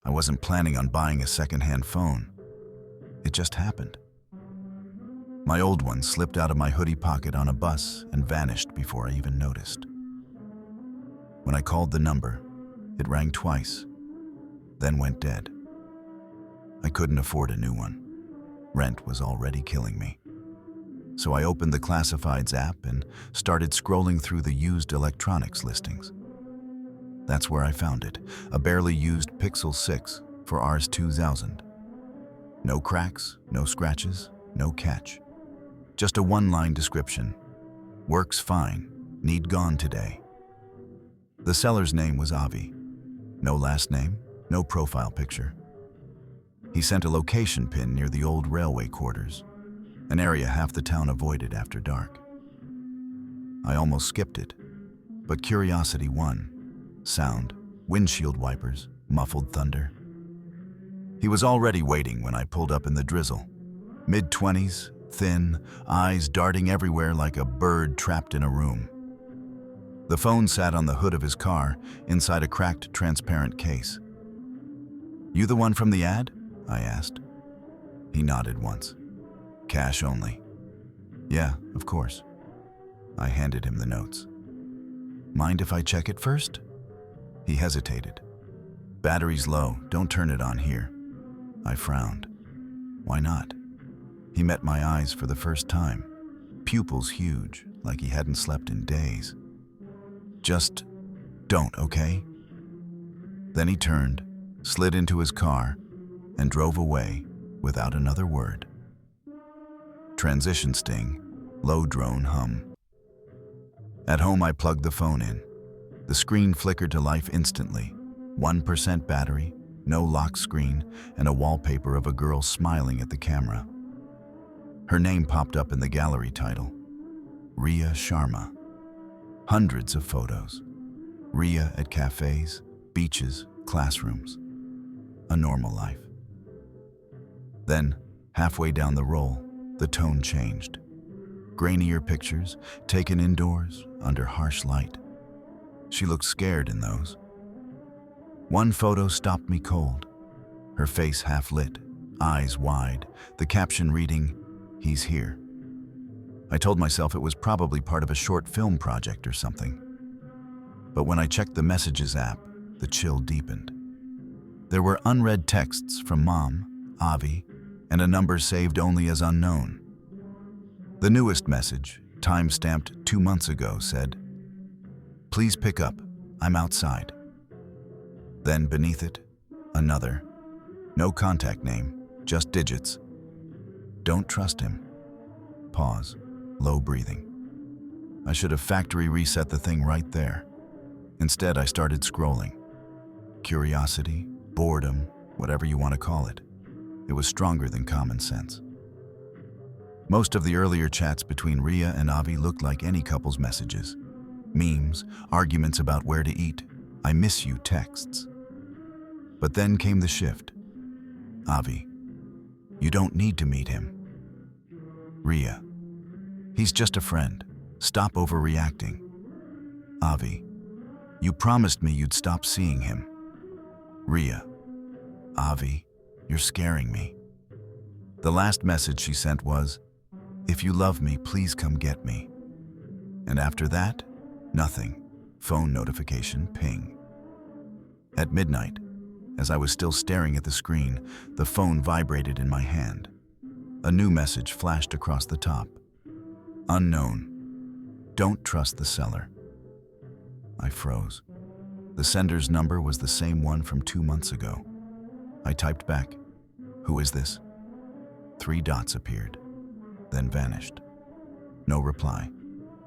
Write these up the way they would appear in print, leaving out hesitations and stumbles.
I wasn't planning on buying a second-hand phone. It just happened. My old one slipped out of my hoodie pocket on a bus and vanished before I even noticed. When I called the number, it rang twice, then went dead. I couldn't afford a new one. Rent was already killing me. So I opened the Classifieds app and started scrolling through the used electronics listings. That's where I found it, a barely used Pixel 6 for Rs 2000. No cracks, no scratches, no catch. Just a one-line description. Works fine, need gone today. The seller's name was Avi. No last name, no profile picture. He sent a location pin near the old railway quarters, an area half the town avoided after dark. I almost skipped it, but curiosity won. Sound, windshield wipers, muffled thunder. He was already waiting when I pulled up in the drizzle. Mid-20s, thin, eyes darting everywhere like a bird trapped in a room. The phone sat on the hood of his car, inside a cracked, transparent case. "You the one from the ad?" I asked. He nodded once. "Cash only." "Yeah, of course." I handed him the notes. "Mind if I check it first?" He hesitated. "Battery's low, don't turn it on here." I frowned. "Why not?" He met my eyes for the first time, pupils huge, like he hadn't slept in days. "Just don't, okay?" Then he turned, slid into his car, and drove away without another word. Transition sting, low drone hum. At home, I plugged the phone in. The screen flickered to life instantly. 1% battery, no lock screen, and a wallpaper of a girl smiling at the camera. Her name popped up in the gallery title, Riya Sharma. Hundreds of photos. Riya at cafes, beaches, classrooms. A normal life. Then, halfway down the roll, the tone changed. Grainier pictures, taken indoors, under harsh light. She looked scared in those. One photo stopped me cold. Her face half lit, eyes wide, the caption reading, "He's here." I told myself it was probably part of a short film project or something. But when I checked the Messages app, the chill deepened. There were unread texts from Mom, Avi, and a number saved only as unknown. The newest message, time-stamped 2 months ago, said, "Please pick up, I'm outside." Then beneath it, another. No contact name, just digits. "Don't trust him." Pause, low breathing. I should have factory reset the thing right there. Instead, I started scrolling. Curiosity, boredom, whatever you want to call it. It was stronger than common sense. Most of the earlier chats between Riya and Avi looked like any couple's messages. Memes, arguments about where to eat, "I miss you" texts. But then came the shift. Avi, "You don't need to meet him." Riya, "He's just a friend. Stop overreacting." Avi, "You promised me you'd stop seeing him." Riya, "Avi, you're scaring me." The last message she sent was, "If you love me, please come get me." And after that, nothing. Phone notification, ping. At midnight, as I was still staring at the screen, the phone vibrated in my hand. A new message flashed across the top. Unknown. Don't trust the seller. I froze. The sender's number was the same one from 2 months ago. I typed back, "Who is this?" 3 dots appeared, then vanished. No reply.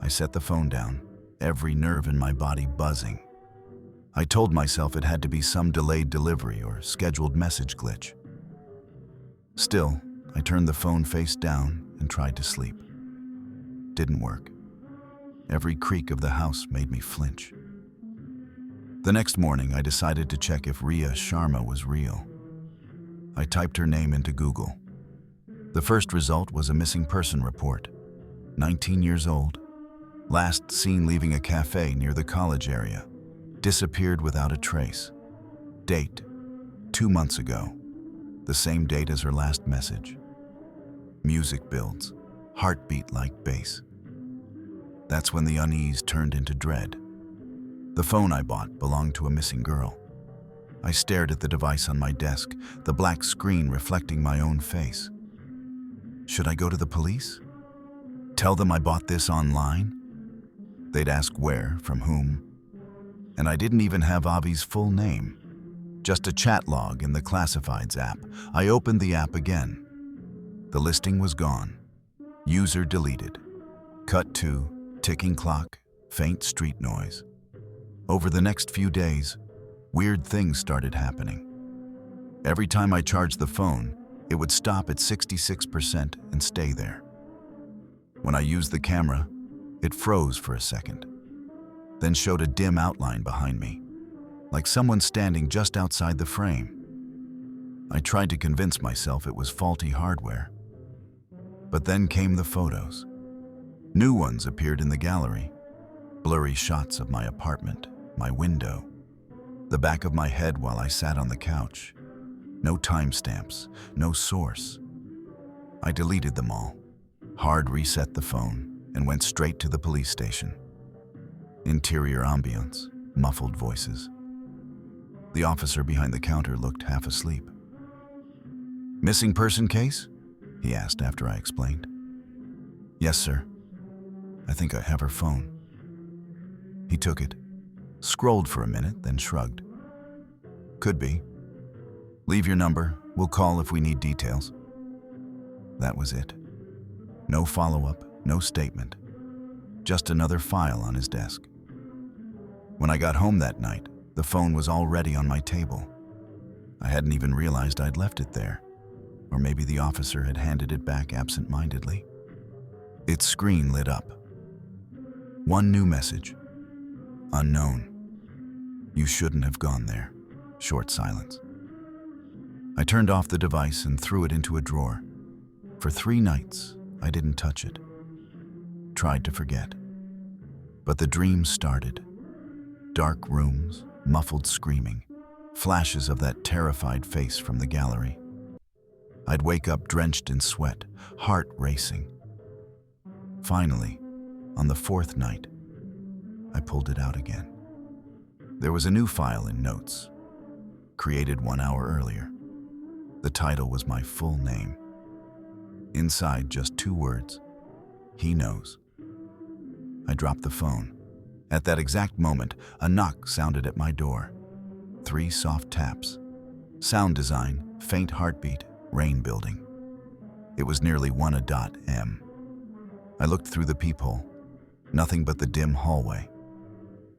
I set the phone down, every nerve in my body buzzing. I told myself it had to be some delayed delivery or scheduled message glitch. Still, I turned the phone face down and tried to sleep. Didn't work. Every creak of the house made me flinch. The next morning, I decided to check if Riya Sharma was real. I typed her name into Google. The first result was a missing person report. 19 years old. Last seen leaving a cafe near the college area. Disappeared without a trace. Date, 2 months ago, the same date as her last message. Music builds, heartbeat like bass. That's when the unease turned into dread. The phone I bought belonged to a missing girl. I stared at the device on my desk, the black screen reflecting my own face. Should I go to the police? Tell them I bought this online? They'd ask where, from whom. And I didn't even have Avi's full name. Just a chat log in the Classifieds app. I opened the app again. The listing was gone. User deleted. Cut to ticking clock, faint street noise. Over the next few days, weird things started happening. Every time I charged the phone, it would stop at 66% and stay there. When I used the camera, it froze for a second, then showed a dim outline behind me, like someone standing just outside the frame. I tried to convince myself it was faulty hardware. But then came the photos. New ones appeared in the gallery. Blurry shots of my apartment, my window, the back of my head while I sat on the couch. No timestamps, no source. I deleted them all, hard reset the phone, and went straight to the police station. Interior ambience, muffled voices. The officer behind the counter looked half asleep. "Missing person case?" he asked after I explained. "Yes, sir. I think I have her phone." He took it, scrolled for a minute, then shrugged. "Could be. Leave your number. We'll call if we need details." That was it. No follow-up, no statement. Just another file on his desk. When I got home that night, the phone was already on my table. I hadn't even realized I'd left it there. Or maybe the officer had handed it back absent-mindedly. Its screen lit up. One new message. Unknown. "You shouldn't have gone there." Short silence. I turned off the device and threw it into a drawer. For 3 nights, I didn't touch it. Tried to forget. But the dreams started. Dark rooms, muffled screaming, flashes of that terrified face from the gallery. I'd wake up drenched in sweat, heart racing. Finally, on the 4th night, I pulled it out again. There was a new file in Notes, created 1 hour earlier. The title was my full name. Inside, just 2 words. He knows. I dropped the phone. At that exact moment, a knock sounded at my door. 3 soft taps. Sound design, faint heartbeat, Rain Building. It was nearly 1:00 a.m. I looked through the peephole. Nothing but the dim hallway.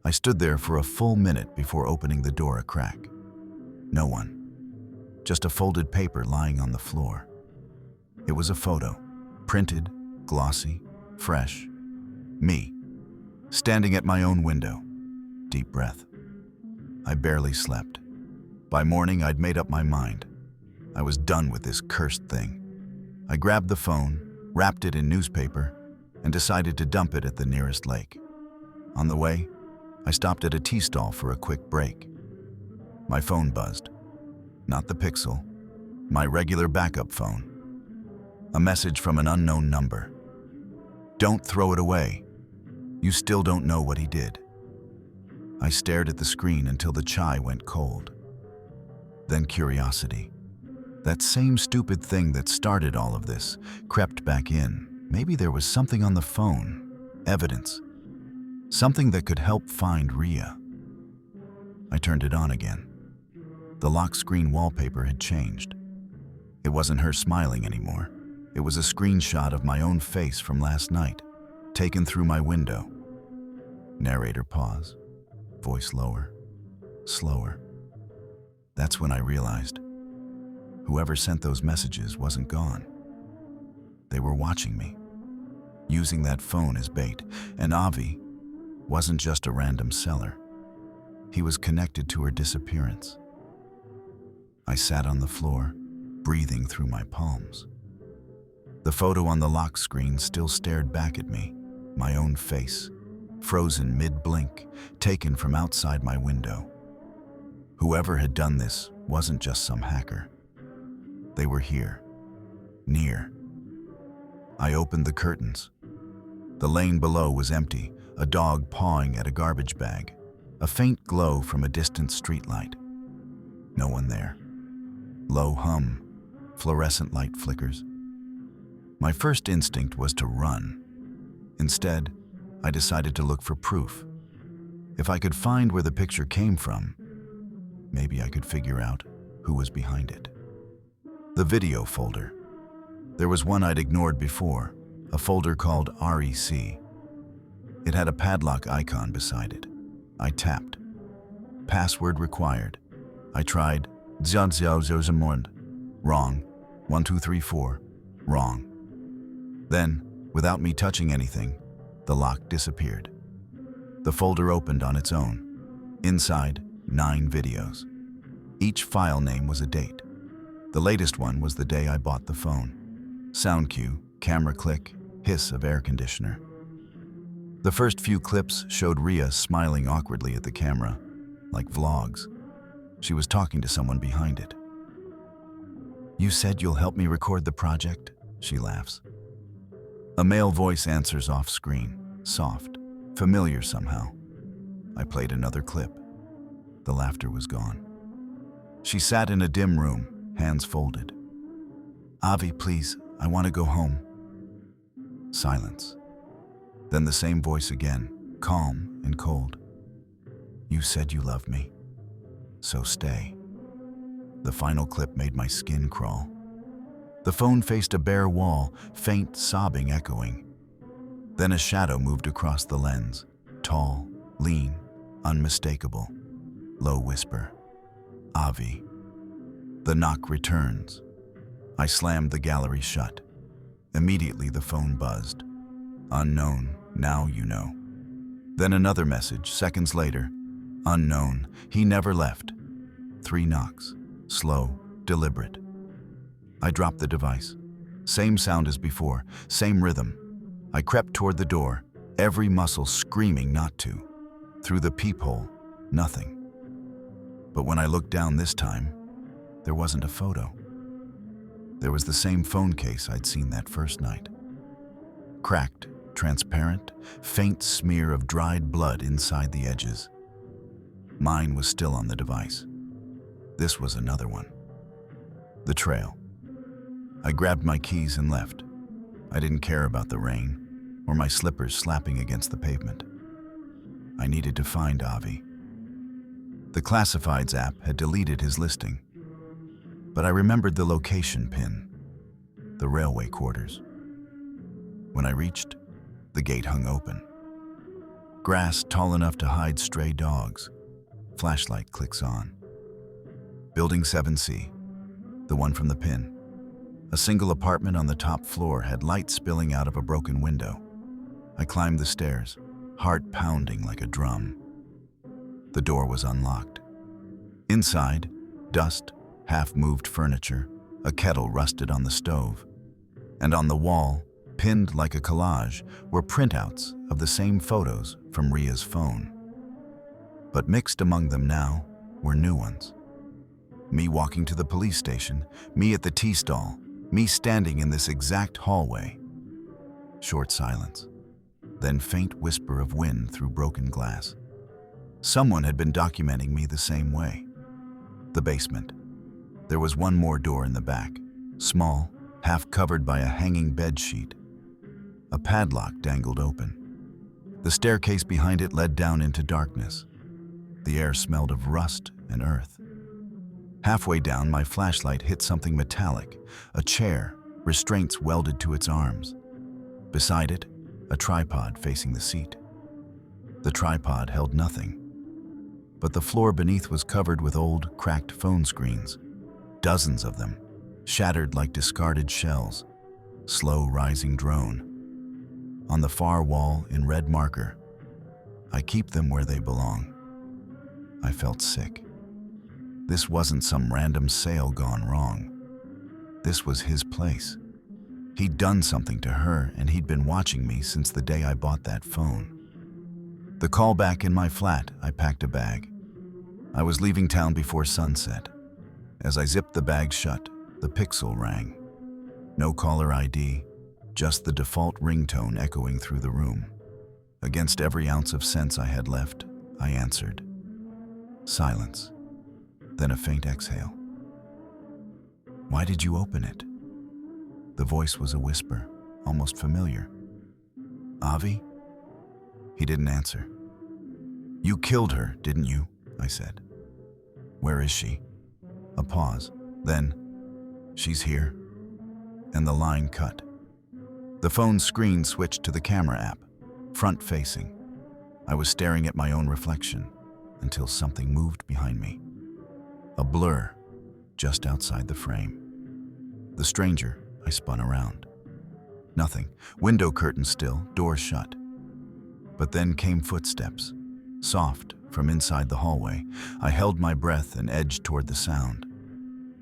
I stood there for a full minute before opening the door a crack. No one. Just a folded paper lying on the floor. It was a photo, printed, glossy, fresh. Me, standing at my own window. Deep breath. I barely slept. By morning, I'd made up my mind. I was done with this cursed thing. I grabbed the phone, wrapped it in newspaper, and decided to dump it at the nearest lake. On the way, I stopped at a tea stall for a quick break. My phone buzzed. Not the Pixel, my regular backup phone. A message from an unknown number. "Don't throw it away. You still don't know what he did." I stared at the screen until the chai went cold. Then curiosity. That same stupid thing that started all of this crept back in. Maybe there was something on the phone, evidence, something that could help find Ria. I turned it on again. The lock screen wallpaper had changed. It wasn't her smiling anymore. It was a screenshot of my own face from last night, taken through my window. Narrator pause, voice lower, slower. That's when I realized whoever sent those messages wasn't gone. They were watching me, using that phone as bait, and Avi wasn't just a random seller. He was connected to her disappearance. I sat on the floor, breathing through my palms. The photo on the lock screen still stared back at me, my own face, frozen mid-blink, taken from outside my window. Whoever had done this wasn't just some hacker. They were here, near. I opened the curtains. The lane below was empty, a dog pawing at a garbage bag, a faint glow from a distant streetlight. No one there. Low hum, fluorescent light flickers. My first instinct was to run. Instead, I decided to look for proof. If I could find where the picture came from, maybe I could figure out who was behind it. The video folder. There was one I'd ignored before, a folder called REC. It had a padlock icon beside it. I tapped. Password required. I tried Zhao. Wrong. 1234. Wrong. Then, without me touching anything, the lock disappeared. The folder opened on its own. Inside, 9 videos. Each file name was a date. The latest one was the day I bought the phone. Sound cue, camera click, hiss of air conditioner. The first few clips showed Ria smiling awkwardly at the camera, like vlogs. She was talking to someone behind it. "You said you'll help me record the project?" she laughs. A male voice answers off screen, soft, familiar somehow. I played another clip. The laughter was gone. She sat in a dim room, hands folded. "Avi, please, I want to go home." Silence. Then the same voice again, calm and cold. "You said you love me, so stay." The final clip made my skin crawl. The phone faced a bare wall, faint sobbing echoing. Then a shadow moved across the lens, tall, lean, unmistakable. Low whisper. "Avi." The knock returns. I slammed the gallery shut. Immediately the phone buzzed. "Unknown, now you know." Then another message, seconds later. "Unknown, he never left." 3 knocks, slow, deliberate. I dropped the device. Same sound as before, same rhythm. I crept toward the door, every muscle screaming not to. Through the peephole, nothing. But when I looked down this time, there wasn't a photo. There was the same phone case I'd seen that first night. Cracked, transparent, faint smear of dried blood inside the edges. Mine was still on the device. This was another one. The trail. I grabbed my keys and left. I didn't care about the rain or my slippers slapping against the pavement. I needed to find Avi. The Classifieds app had deleted his listing, but I remembered the location pin, the railway quarters. When I reached, the gate hung open. Grass tall enough to hide stray dogs. Flashlight clicks on. Building 7C, the one from the pin. A single apartment on the top floor had light spilling out of a broken window. I climbed the stairs, heart pounding like a drum. The door was unlocked. Inside, dust, half-moved furniture, a kettle rusted on the stove. And on the wall, pinned like a collage, were printouts of the same photos from Ria's phone. But mixed among them now were new ones. Me walking to the police station, me at the tea stall, me standing in this exact hallway. Short silence, then faint whisper of wind through broken glass. Someone had been documenting me the same way. The basement. There was one more door in the back, small, half covered by a hanging bed sheet. A padlock dangled open. The staircase behind it led down into darkness. The air smelled of rust and earth. Halfway down, my flashlight hit something metallic, a chair, restraints welded to its arms. Beside it, a tripod facing the seat. The tripod held nothing, but the floor beneath was covered with old, cracked phone screens. Dozens of them, shattered like discarded shells. Slow rising drone. On the far wall, in red marker, "I keep them where they belong." I felt sick. This wasn't some random sale gone wrong. This was his place. He'd done something to her, and he'd been watching me since the day I bought that phone. The call back in my flat, I packed a bag. I was leaving town before sunset. As I zipped the bag shut, the Pixel rang. No caller ID, just the default ringtone echoing through the room. Against every ounce of sense I had left, I answered. Silence. Then a faint exhale. Why did you open it? The voice was a whisper, almost familiar. Avi? He didn't answer. You killed her, didn't you? I said. Where is she? A pause. Then, she's here. And the line cut. The phone screen switched to the camera app, front-facing. I was staring at my own reflection until something moved behind me. A blur, just outside the frame. The stranger, I spun around. Nothing. Window curtain still, door shut. But then came footsteps, soft, from inside the hallway. I held my breath and edged toward the sound.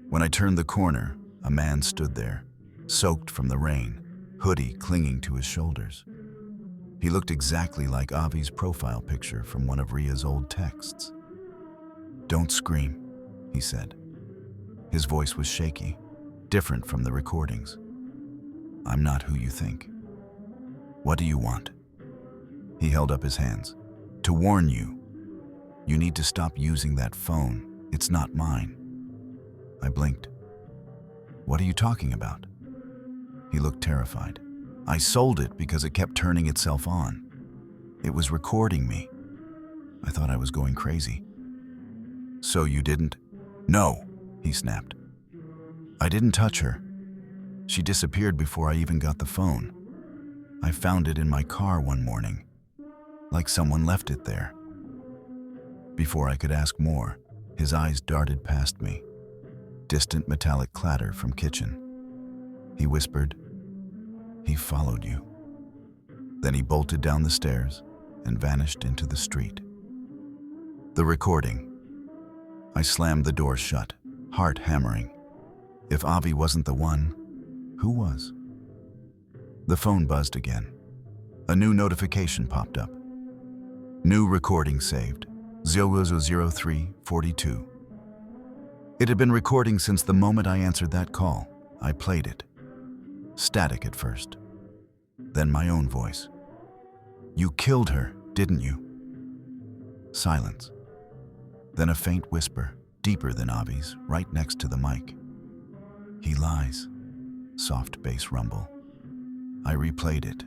When I turned the corner, a man stood there, soaked from the rain, hoodie clinging to his shoulders. He looked exactly like Avi's profile picture from one of Ria's old texts. Don't scream, he said. His voice was shaky, different from the recordings. I'm not who you think. What do you want? He held up his hands. To warn you. You need to stop using that phone. It's not mine. I blinked. What are you talking about? He looked terrified. I sold it because it kept turning itself on. It was recording me. I thought I was going crazy. So you didn't? No, he snapped. I didn't touch her. She disappeared before I even got the phone. I found it in my car one morning, like someone left it there. Before I could ask more, his eyes darted past me. Distant metallic clatter from kitchen. He whispered, he followed you. Then he bolted down the stairs and vanished into the street. The recording. I slammed the door shut, heart hammering. If Avi wasn't the one, who was? The phone buzzed again. A new notification popped up. New recording saved, 000342. It had been recording since the moment I answered that call. I played it. Static at first. Then my own voice. You killed her, didn't you? Silence. Then a faint whisper, deeper than Avi's, right next to the mic. He lies. Soft bass rumble. I replayed it.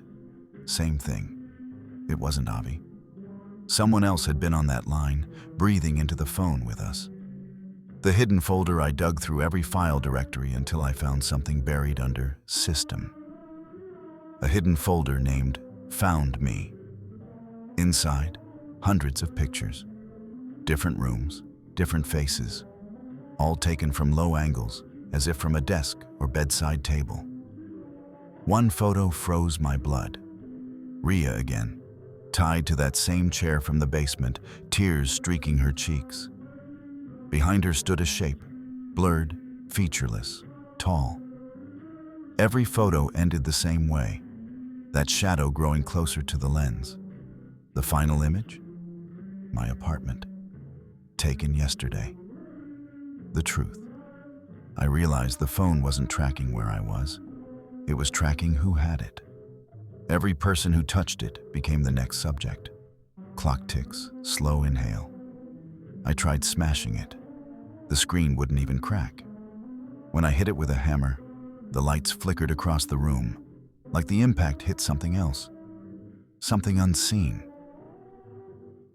Same thing. It wasn't Avi. Someone else had been on that line, breathing into the phone with us. The hidden folder, I dug through every file directory until I found something buried under System. A hidden folder named Found Me. Inside, hundreds of pictures. Different rooms, different faces, all taken from low angles, as if from a desk or bedside table. One photo froze my blood. Ria again, tied to that same chair from the basement, tears streaking her cheeks. Behind her stood a shape, blurred, featureless, tall. Every photo ended the same way, that shadow growing closer to the lens. The final image? My apartment, taken yesterday. The truth. I realized the phone wasn't tracking where I was. It was tracking who had it. Every person who touched it became the next subject. Clock ticks, slow inhale. I tried smashing it. The screen wouldn't even crack. When I hit it with a hammer, the lights flickered across the room, like the impact hit something else, something unseen.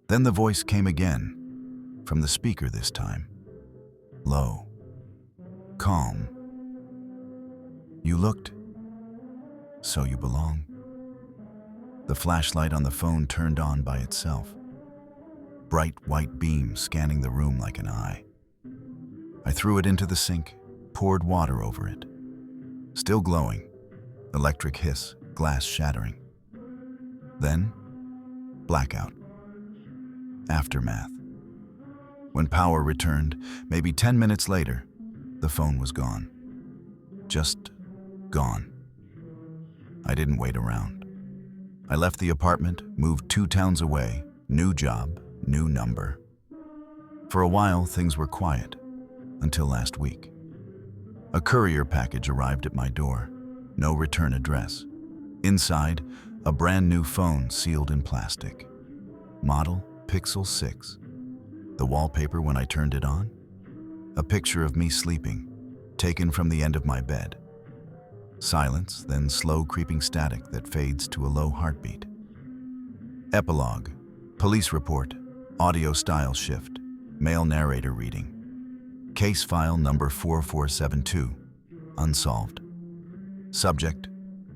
Then the voice came again, from the speaker this time. Low. Calm. You looked, so you belong. The flashlight on the phone turned on by itself. Bright white beam scanning the room like an eye. I threw it into the sink, poured water over it. Still glowing. Electric hiss, glass shattering. Then, blackout. Aftermath. When power returned, maybe 10 minutes later, the phone was gone. Just gone. I didn't wait around. I left the apartment, moved 2 towns away, new job, new number. For a while, things were quiet, until last week. A courier package arrived at my door. No return address. Inside, a brand new phone sealed in plastic. Model Pixel 6. The wallpaper when I turned it on? A picture of me sleeping, taken from the end of my bed. Silence, then slow creeping static that fades to a low heartbeat. Epilogue. Police report. Audio style shift. Male narrator reading. Case file number 4472. Unsolved. Subject: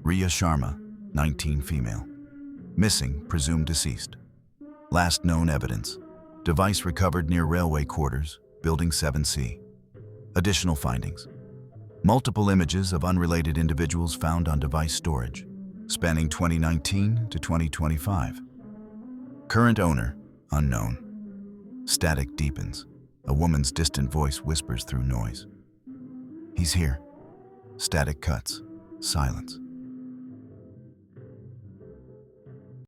Riya Sharma, 19, female. Missing, presumed deceased. Last known evidence: device recovered near railway quarters, Building 7C. Additional findings: multiple images of unrelated individuals found on device storage, spanning 2019 to 2025. Current owner: unknown. Static deepens. A woman's distant voice whispers through noise. He's here. Static cuts. Silence.